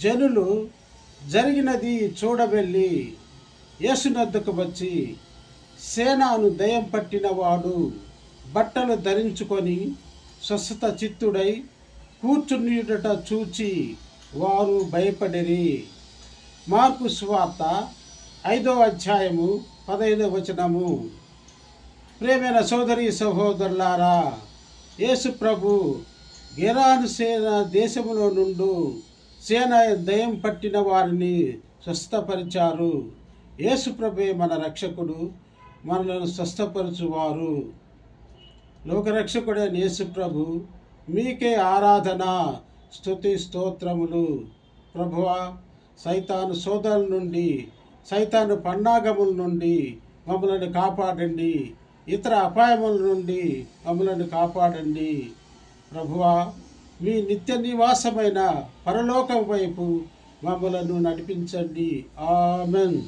జనులు జరిగినది చూడవెళ్ళి యేసునొద్దకు వచ్చి, సేనాను దయ్యం పట్టినవాడు బట్టలు ధరించుకొని స్వస్థత చిత్తుడై కూర్చునియుట చూచి వారు భయపడిరి. మార్కు సువార్త 5వ అధ్యాయము 15వ వచనము. ప్రియమైన సోదరి సహోదరులారా, యేసు ప్రభు గెరాను సేన దేశములో నుండి సేన దయ్యం పట్టిన వారిని స్వస్థపరిచారు. యేసు ప్రభువే మన రక్షకుడు, మనలను స్వస్థపరచువారు. లోకరక్షకుడైన యేసు ప్రభు మీకే ఆరాధన, స్తుతి, స్తోత్రములు. ప్రభువా, సైతాను శోధనల నుండి, సైతాను పన్నాగముల నుండి మమ్మలను కాపాడండి. ఇతర అపాయముల నుండి మమ్మలను కాపాడండి. ప్రభువా, మీ నిత్య నివాసమైన పరలోకం వైపు మమ్మలను నడిపించండి. ఆమెన్.